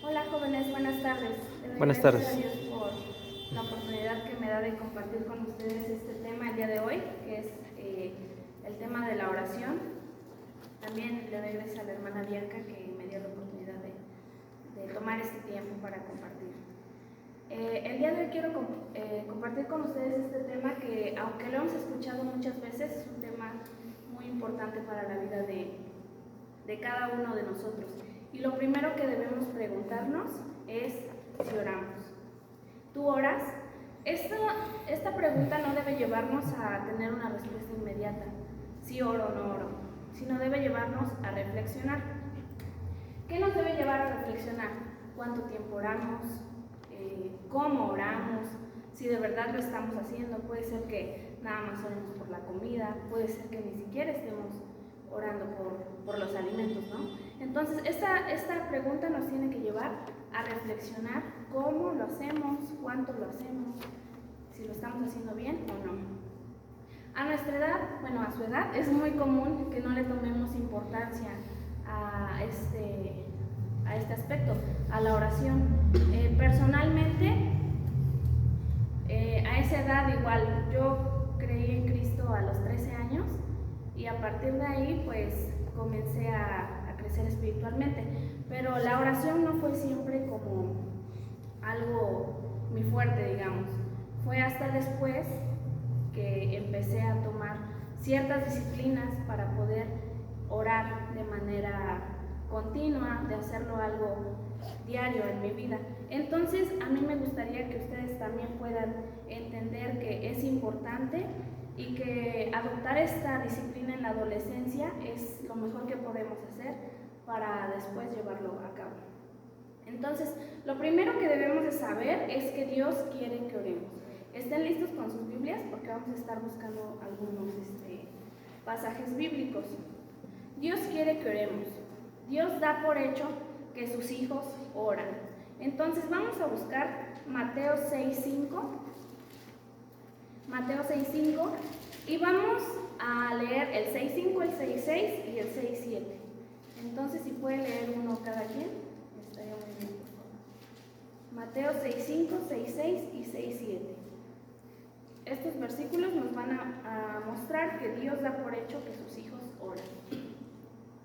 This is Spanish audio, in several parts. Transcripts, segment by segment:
Hola jóvenes, buenas tardes. Buenas Gracias tardes. a Dios por la oportunidad que me da de compartir con ustedes este tema el día de hoy, que es el tema de la oración. También le doy gracias a la hermana Bianca que me dio la oportunidad de tomar este tiempo para compartir. El día de hoy quiero compartir con ustedes este tema que, aunque lo hemos escuchado muchas veces, es un tema muy importante para la vida de cada uno de nosotros. Y lo primero que debemos preguntarnos es si oramos. ¿Tú oras? Esta pregunta no debe llevarnos a tener una respuesta inmediata, si oro o no oro, sino debe llevarnos a reflexionar. ¿Qué nos debe llevar a reflexionar? ¿Cuánto tiempo oramos? ¿Cómo oramos? Si de verdad lo estamos haciendo. Puede ser que nada más oremos por la comida, puede ser que ni siquiera estemos orando por los alimentos, ¿no? Entonces, esta pregunta nos tiene que llevar a reflexionar cómo lo hacemos, cuánto lo hacemos, si lo estamos haciendo bien o no. A nuestra edad, a su edad, es muy común que no le tomemos importancia a este aspecto, a la oración. Personalmente, a esa edad igual, yo creí en Cristo a los 13 años y a partir de ahí pues comencé a crecer espiritualmente, pero la oración no fue siempre como algo muy fuerte, digamos. Fue hasta después que empecé a tomar ciertas disciplinas para poder orar de manera continua, de hacerlo algo diario en mi vida. Entonces, a mí me gustaría que ustedes también puedan entender que es importante y que adoptar esta disciplina en la adolescencia es lo mejor que podemos hacer para después llevarlo a cabo. Entonces, lo primero que debemos de saber es que Dios quiere que oremos. Estén listos con sus Biblias porque vamos a estar buscando algunos pasajes bíblicos. Dios quiere que oremos. Dios da por hecho que sus hijos oran. Entonces vamos a buscar Mateo 6:5. Mateo 6:5 y vamos a leer el 6:5, el 6:6 y el 6:7. Entonces, si puede leer uno cada quien, estaría muy bien, por favor. Mateo 6:5, 6:6 y 6:7. Estos versículos nos van a mostrar que Dios da por hecho que sus hijos oran.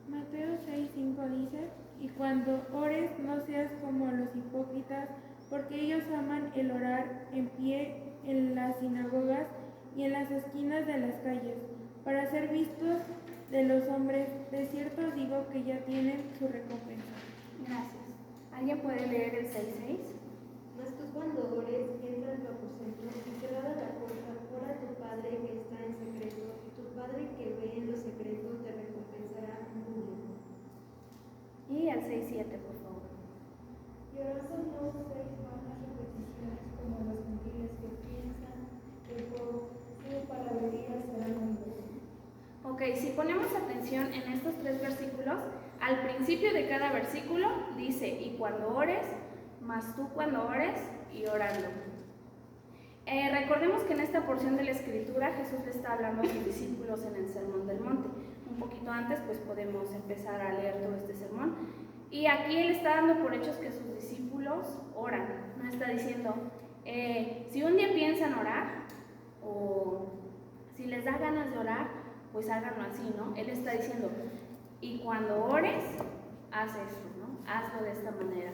Mateo 6:5 dice: Y cuando ores no seas como los hipócritas, porque ellos aman el orar en pie en las sinagogas y en las esquinas de las calles, para ser vistos de los hombres. De cierto os digo que ya tienen su recompensa. Gracias. ¿Alguien puede leer el 6:6? Mas tú cuando ores, entra en tu aposento y cerrada la puerta, ora a tu Padre que está en secreto, y tu Padre que ve en lo secreto te recompensará en público. Y el 6:7, por favor. Y orando no uséis vanas repeticiones como los gentiles que piensan que por su palabrería serán oídos. Ok, si ponemos atención en estos tres versículos, al principio de cada versículo dice, y cuando ores, más tú cuando ores y orando. Recordemos que en esta porción de la Escritura Jesús le está hablando a sus discípulos en el Sermón del Monte. Un poquito antes pues podemos empezar a leer todo este sermón. Y aquí Él está dando por hechos que sus discípulos oran. No está diciendo, si un día piensan orar o si les da ganas de orar, pues háganlo así, ¿no? Él está diciendo, y cuando ores, haz esto, ¿no? Hazlo de esta manera.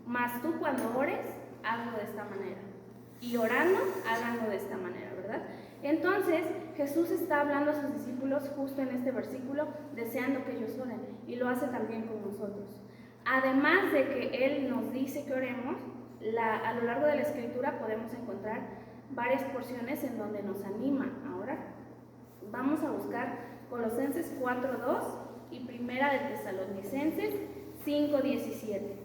Más tú cuando ores, hazlo de esta manera. Y orando, háganlo de esta manera, ¿verdad? Entonces, Jesús está hablando a sus discípulos justo en este versículo, deseando que ellos oren. Y lo hace también con nosotros. Además de que Él nos dice que oremos, a lo largo de la Escritura podemos encontrar varias porciones en donde nos anima a orar. Vamos a buscar Colosenses 4:2 y Primera de Tesalonicenses 5:17.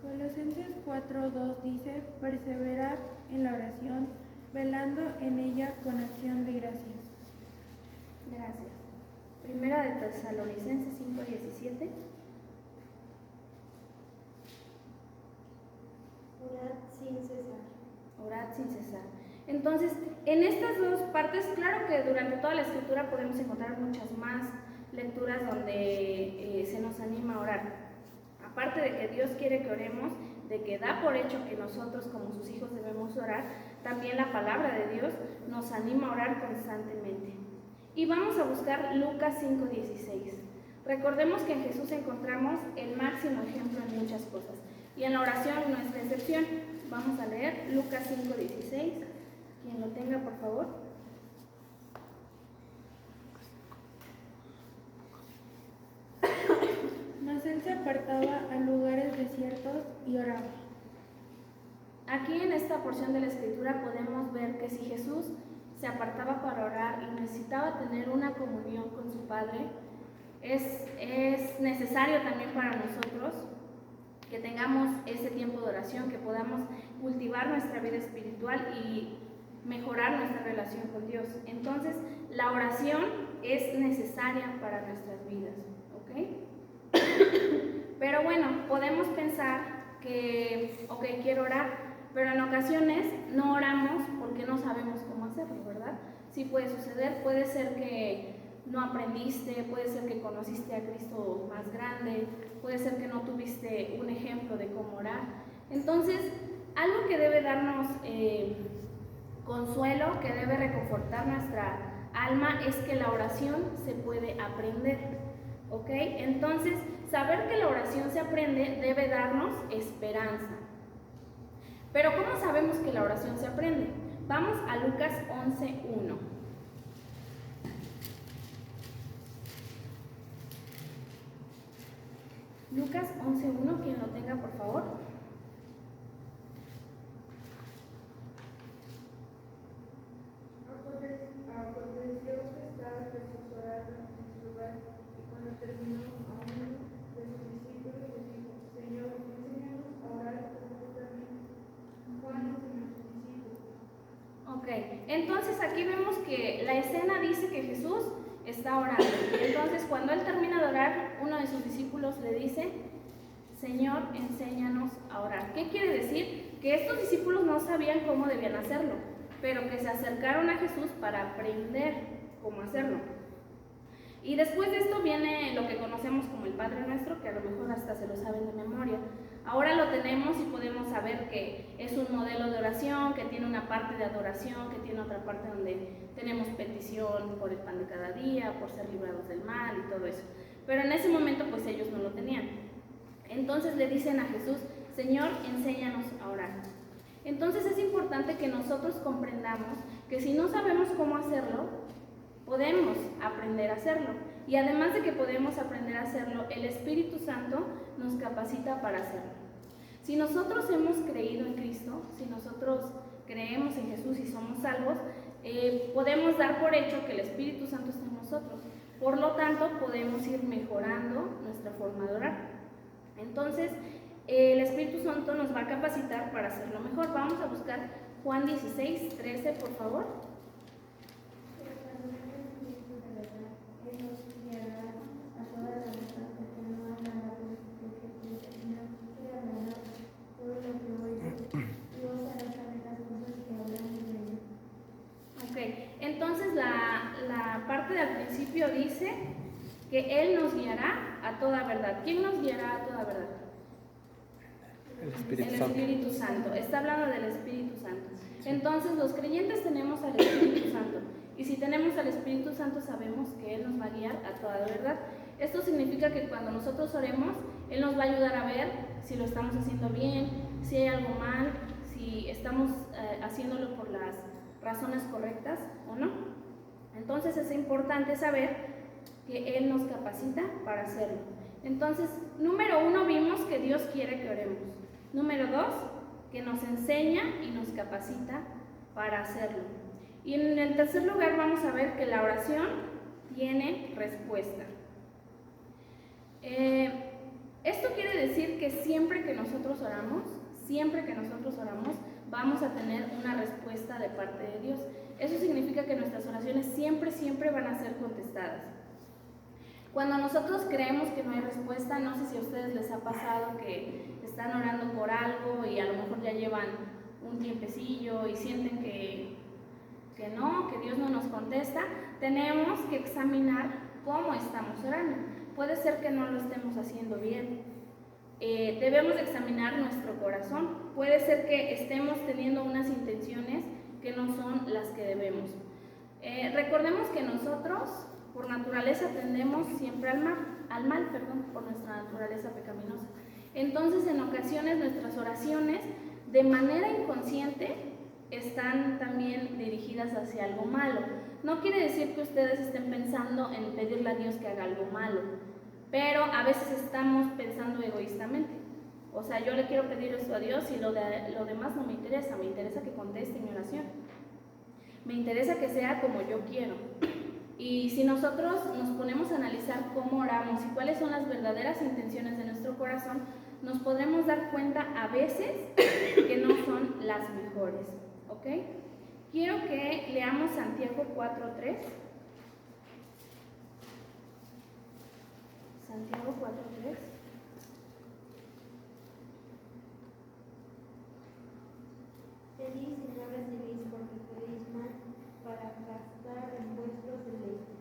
Colosenses 4:2 dice: Perseverad en la oración, velando en ella con acción de gracias. Gracias. Primera de Tesalonicenses 5:17. Orad sin cesar. Orad sin cesar. Entonces, en estas dos partes, claro que durante toda la escritura podemos encontrar muchas más lecturas donde se nos anima a orar. Aparte de que Dios quiere que oremos, de que da por hecho que nosotros como sus hijos debemos orar, también la palabra de Dios nos anima a orar constantemente. Y vamos a buscar Lucas 5:16. Recordemos que en Jesús encontramos el máximo ejemplo en muchas cosas, y en la oración no es la excepción. Vamos a leer Lucas 5:16. Quien lo tenga, por favor. Mas él se apartaba a lugares desiertos y oraba. Aquí en esta porción de la escritura podemos ver que si Jesús se apartaba para orar y necesitaba tener una comunión con su Padre, es necesario también para nosotros que tengamos ese tiempo de oración, que podamos cultivar nuestra vida espiritual y mejorar nuestra relación con Dios. Entonces, la oración es necesaria para nuestras vidas, ¿ok? Pero bueno, podemos pensar que, ok, quiero orar, pero en ocasiones no oramos porque no sabemos cómo hacerlo, ¿verdad? Sí puede suceder, puede ser que no aprendiste, puede ser que conociste a Cristo más grande, puede ser que no tuviste un ejemplo de cómo orar. Entonces, algo que debe darnos consuelo, que debe reconfortar nuestra alma, es que la oración se puede aprender, ¿ok? Entonces, saber que la oración se aprende debe darnos esperanza. Pero ¿cómo sabemos que la oración se aprende? Vamos a Lucas 11:1. Lucas 11:1, quien lo tenga, por favor. Aconteció que estaba Jesús orando en su lugar, y cuando terminó, a uno de sus discípulos le dijo: Señor, enséñanos a orar como tú también. Juan enseñó a sus discípulos. Ok, entonces aquí vemos que la escena dice que Jesús está orando. Entonces, cuando él termina de orar, uno de sus discípulos le dice: Señor, enséñanos a orar. ¿Qué quiere decir? Que estos discípulos no sabían cómo debían hacerlo, pero que se acercaron a Jesús para aprender cómo hacerlo. Y después de esto viene lo que conocemos como el Padre Nuestro, que a lo mejor hasta se lo saben de memoria. Ahora lo tenemos y podemos saber que es un modelo de oración, que tiene una parte de adoración, que tiene otra parte donde tenemos petición por el pan de cada día, por ser librados del mal y todo eso. Pero en ese momento pues ellos no lo tenían. Entonces le dicen a Jesús: Señor, enséñanos a orar. Entonces es importante que nosotros comprendamos que si no sabemos cómo hacerlo, podemos aprender a hacerlo. Y además de que podemos aprender a hacerlo, el Espíritu Santo nos capacita para hacerlo. Si nosotros hemos creído en Cristo, si nosotros creemos en Jesús y somos salvos, podemos dar por hecho que el Espíritu Santo está en nosotros. Por lo tanto, podemos ir mejorando nuestra forma de orar. Entonces, el Espíritu Santo nos va a capacitar para hacerlo mejor. Vamos a buscar Juan 16:13, por favor. Ok, entonces la parte del principio dice que Él nos guiará a toda verdad. ¿Quién nos guiará a toda verdad? El Espíritu Espíritu Santo. Está hablando del Espíritu Santo. Entonces los creyentes tenemos al Espíritu Santo. Y si tenemos al Espíritu Santo, sabemos que Él nos va a guiar a toda verdad. Esto significa que cuando nosotros oremos, Él nos va a ayudar a ver si lo estamos haciendo bien, si hay algo mal, si estamos haciéndolo por las razones correctas o no. Entonces es importante saber que Él nos capacita para hacerlo. Entonces, número 1, vimos que Dios quiere que oremos. Número 2, que nos enseña y nos capacita para hacerlo. Y en el tercer lugar vamos a ver que la oración tiene respuesta. Esto quiere decir que siempre que nosotros oramos, vamos a tener una respuesta de parte de Dios. Eso significa que nuestras oraciones siempre van a ser contestadas. Cuando nosotros creemos que no hay respuesta, no sé si a ustedes les ha pasado que están orando por algo y a lo mejor ya llevan un tiempecillo y sienten que Dios no nos contesta, tenemos que examinar cómo estamos orando. Puede ser que no lo estemos haciendo bien. Debemos examinar nuestro corazón. Puede ser que estemos teniendo unas intenciones que no son las que debemos. Recordemos que nosotros, por naturaleza, tendemos siempre al mal, por nuestra naturaleza pecaminosa. Entonces, en ocasiones, nuestras oraciones, de manera inconsciente, están también dirigidas hacia algo malo. No quiere decir que ustedes estén pensando en pedirle a Dios que haga algo malo, pero a veces estamos pensando egoístamente. O sea, yo le quiero pedir esto a Dios y lo demás no me interesa que conteste mi oración. Me interesa que sea como yo quiero. Y si nosotros nos ponemos a analizar cómo oramos y cuáles son las verdaderas intenciones de nuestro corazón, nos podremos dar cuenta a veces que no son las mejores. ¿Ok? Quiero que leamos Santiago 4:3. Santiago 4:3. Pedís y no recibís porque pedís mal para gastar en vuestros deleites.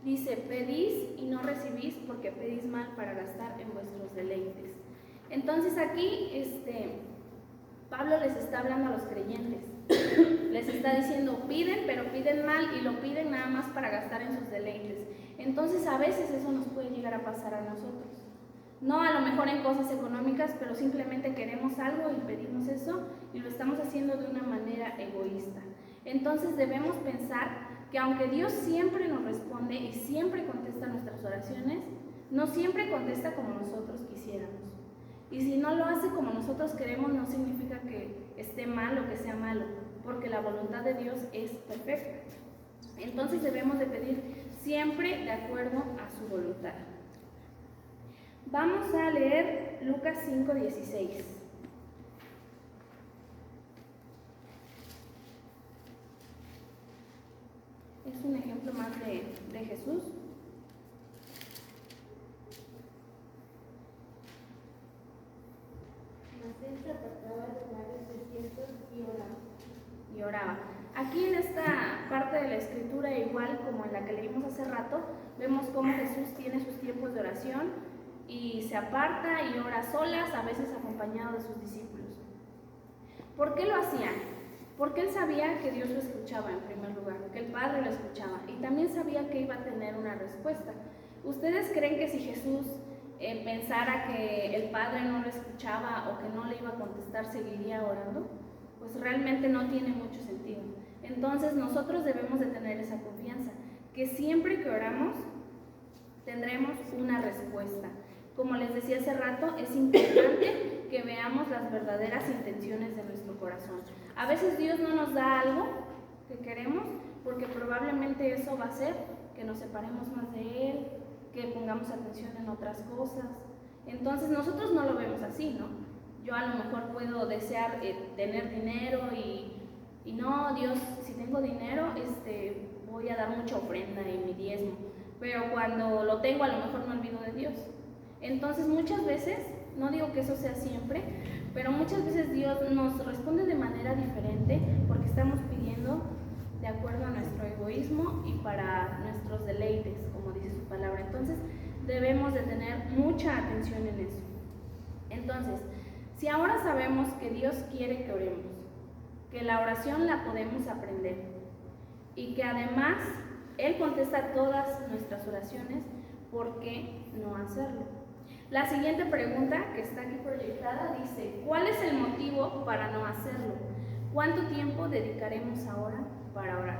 Dice, pedís y no recibís porque pedís mal para gastar en vuestros deleites. Entonces aquí Pablo les está hablando a los creyentes. Les está diciendo, piden, pero piden mal y lo piden nada más para gastar en sus deleites. Entonces a veces eso nos puede llegar a pasar a nosotros. No a lo mejor en cosas económicas, pero simplemente queremos algo y pedimos eso y lo estamos haciendo de una manera egoísta. Entonces debemos pensar que aunque Dios siempre nos responde y siempre contesta nuestras oraciones, no siempre contesta como nosotros quisiéramos. Y si no lo hace como nosotros queremos, no significa que esté mal o que sea malo, porque la voluntad de Dios es perfecta. Entonces debemos de pedir siempre de acuerdo a su voluntad. Vamos a leer Lucas 5:16. Es un ejemplo más de Jesús. Mas él se apartaba de lugares desiertos y oraba. Aquí en esta parte de la escritura, igual como en la que leímos hace rato, vemos cómo Jesús tiene sus tiempos de oración y se aparta y ora solas, a veces acompañado de sus discípulos. ¿Por qué lo hacía? Porque él sabía que Dios lo escuchaba en primer lugar, que el Padre lo escuchaba y también sabía que iba a tener una respuesta. ¿Ustedes creen que si Jesús pensara que el Padre no lo escuchaba o que no le iba a contestar, seguiría orando? Pues realmente no tiene mucho sentido. Entonces nosotros debemos de tener esa confianza, que siempre que oramos tendremos una respuesta. Como les decía hace rato, es importante que veamos las verdaderas intenciones de nuestro corazón. A veces Dios no nos da algo que queremos porque probablemente eso va a hacer que nos separemos más de Él, que pongamos atención en otras cosas. Entonces nosotros no lo vemos así, ¿no? Yo a lo mejor puedo desear tener dinero y no, Dios, si tengo dinero, voy a dar mucha ofrenda y mi diezmo. Pero cuando lo tengo a lo mejor me olvido de Dios. Entonces muchas veces, no digo que eso sea siempre, pero muchas veces Dios nos responde de manera diferente porque estamos pidiendo de acuerdo a nuestro egoísmo y para nuestros deleites, como dice su palabra. Entonces debemos de tener mucha atención en eso. Entonces, si ahora sabemos que Dios quiere que oremos, que la oración la podemos aprender y que además Él contesta todas nuestras oraciones, ¿por qué no hacerlo? La siguiente pregunta que está aquí proyectada dice, ¿cuál es el motivo para no hacerlo? ¿Cuánto tiempo dedicaremos ahora para orar?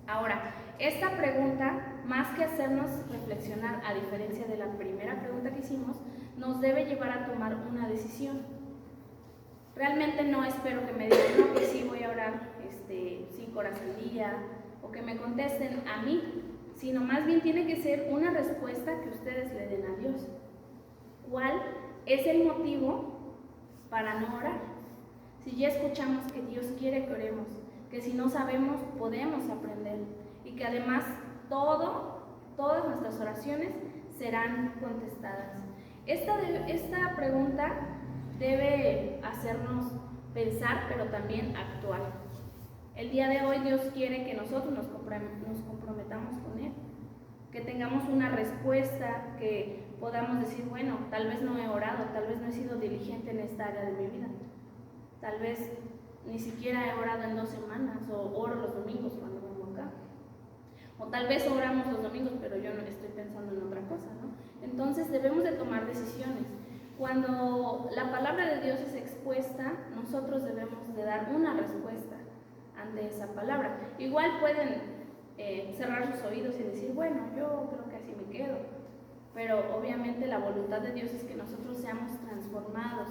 Ahora, esta pregunta, más que hacernos reflexionar, a diferencia de la primera pregunta que hicimos, nos debe llevar a tomar una decisión. Realmente no espero que me digan, no, que sí voy a orar 5 horas al día, o que me contesten a mí, sino más bien tiene que ser una respuesta que ustedes le den a Dios. ¿Cuál es el motivo para no orar? Si ya escuchamos que Dios quiere que oremos, que si no sabemos podemos aprender y que además todas nuestras oraciones serán contestadas. Esta pregunta debe hacernos pensar, pero también actuar. El día de hoy Dios quiere que nosotros nos comprometamos con Él, que tengamos una respuesta, que podamos decir, bueno, tal vez no he orado, tal vez no he sido diligente en esta área de mi vida, tal vez ni siquiera he orado en 2 semanas, o oro los domingos cuando vengo acá, o tal vez oramos los domingos, pero yo no estoy pensando en otra cosa, ¿no? Entonces debemos de tomar decisiones. Cuando la palabra de Dios es expuesta, nosotros debemos de dar una respuesta ante esa palabra. Igual pueden cerrar sus oídos y decir, bueno, yo creo que así me quedo, pero obviamente la voluntad de Dios es que nosotros seamos transformados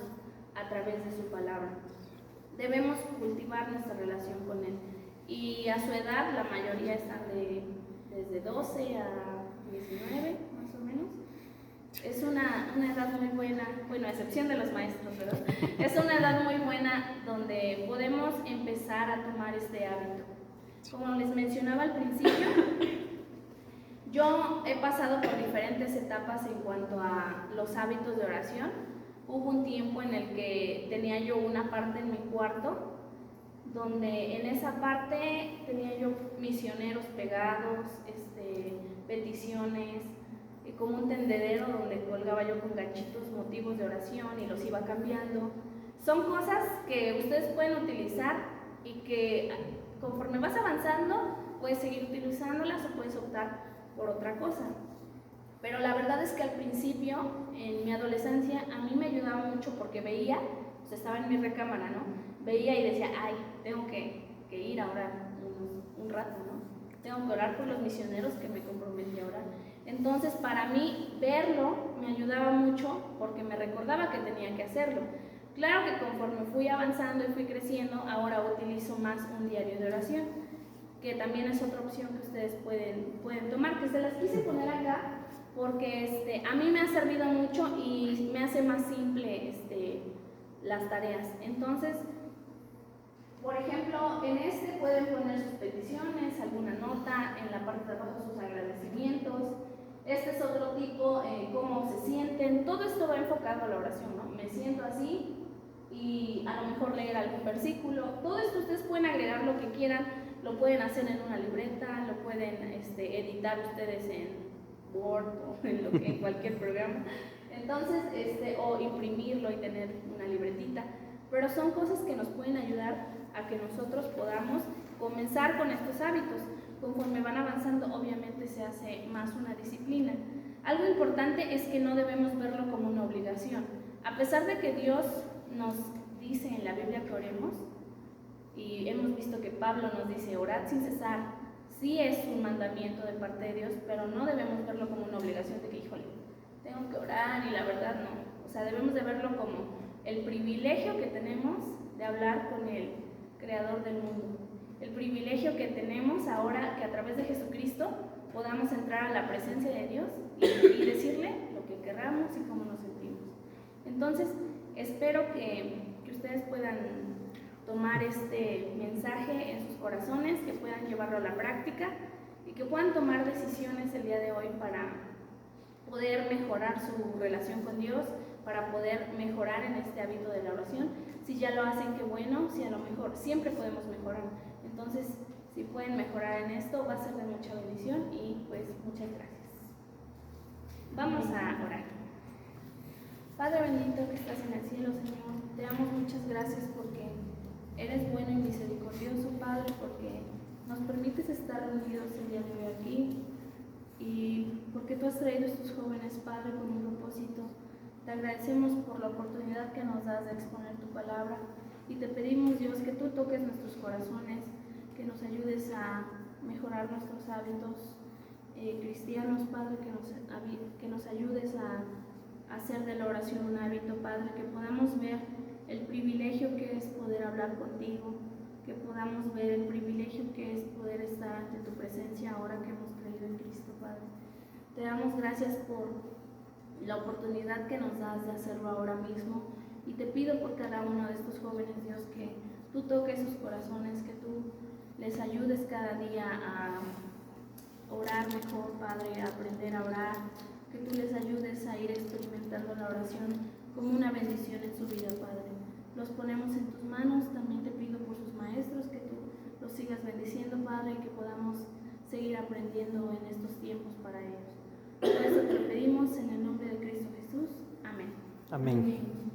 a través de su palabra. Debemos cultivar nuestra relación con Él, y a su edad la mayoría están desde 12 a 19 más o menos. Es una edad muy buena, bueno, a excepción de los maestros, ¿verdad? Es una edad muy buena donde podemos empezar a tomar este hábito. Como les mencionaba al principio, yo he pasado por diferentes etapas en cuanto a los hábitos de oración. Hubo un tiempo en el que tenía yo una parte en mi cuarto, donde en esa parte tenía yo misioneros pegados, peticiones, como un tendedero donde colgaba yo con ganchitos motivos de oración y los iba cambiando. Son cosas que ustedes pueden utilizar y que conforme vas avanzando puedes seguir utilizándolas o puedes optar por otra cosa. Pero la verdad es que al principio, en mi adolescencia, a mí me ayudaba mucho porque veía, pues estaba en mi recámara, ¿no? Veía y decía, ay, tengo que ir a orar un rato, ¿no? Tengo que orar por los misioneros que me comprometí a orar. Entonces, para mí, verlo me ayudaba mucho porque me recordaba que tenía que hacerlo. Claro que conforme fui avanzando y fui creciendo, ahora utilizo más un diario de oración, que también es otra opción que ustedes pueden tomar, que se las quise poner acá porque a mí me ha servido mucho y me hace más simple las tareas. Entonces, por ejemplo, en pueden poner sus peticiones, alguna nota, en la parte de abajo sus agradecimientos. Este es otro tipo, cómo se sienten. Todo esto va enfocado a la oración, ¿no? Me siento así y a lo mejor leer algún versículo. Todo esto ustedes pueden agregar lo que quieran, lo pueden hacer en una libreta, lo pueden editar ustedes en Word o en cualquier programa. Entonces, o imprimirlo y tener una libretita. Pero son cosas que nos pueden ayudar a que nosotros podamos comenzar con estos hábitos. Conforme van avanzando, obviamente se hace más una disciplina. Algo importante es que no debemos verlo como una obligación. A pesar de que Dios nos dice en la Biblia que oremos, y hemos visto que Pablo nos dice, orad sin cesar, sí es un mandamiento de parte de Dios, pero no debemos verlo como una obligación de que, híjole, tengo que orar y la verdad no. O sea, debemos de verlo como el privilegio que tenemos de hablar con el Creador del mundo. El privilegio que tenemos ahora que a través de Jesucristo podamos entrar a la presencia de Dios y decirle lo que querramos y cómo nos sentimos. Entonces, espero que ustedes puedan tomar este mensaje en sus corazones, que puedan llevarlo a la práctica y que puedan tomar decisiones el día de hoy para poder mejorar su relación con Dios, para poder mejorar en este hábito de la oración. Si ya lo hacen, qué bueno, si a lo mejor siempre podemos mejorar. Entonces, si pueden mejorar en esto, va a ser de mucha bendición y pues muchas gracias. Vamos a orar. Padre bendito que estás en el cielo, Señor, te damos muchas gracias porque eres bueno y misericordioso, Padre, porque nos permites estar reunidos el día de hoy aquí y porque tú has traído a estos jóvenes, Padre, con un propósito. Te agradecemos por la oportunidad que nos das de exponer tu palabra y te pedimos, Dios, que tú toques nuestros corazones, que nos ayudes a mejorar nuestros hábitos cristianos, Padre, que nos ayudes a hacer de la oración un hábito, Padre, que podamos ver el privilegio que es poder hablar contigo, que podamos ver el privilegio que es poder estar ante tu presencia ahora que hemos creído en Cristo, Padre. Te damos gracias por la oportunidad que nos das de hacerlo ahora mismo y te pido por cada uno de estos jóvenes, Dios, que tú toques sus corazones, que tú les ayudes cada día a orar mejor, Padre, a aprender a orar, que tú les ayudes a ir experimentando la oración como una bendición en su vida, Padre. Los ponemos en tus manos, también te pido por sus maestros, que tú los sigas Padre, que podamos seguir aprendiendo en estos tiempos para ellos. Por eso te lo pedimos en el nombre de Cristo Jesús. Amén. Amén.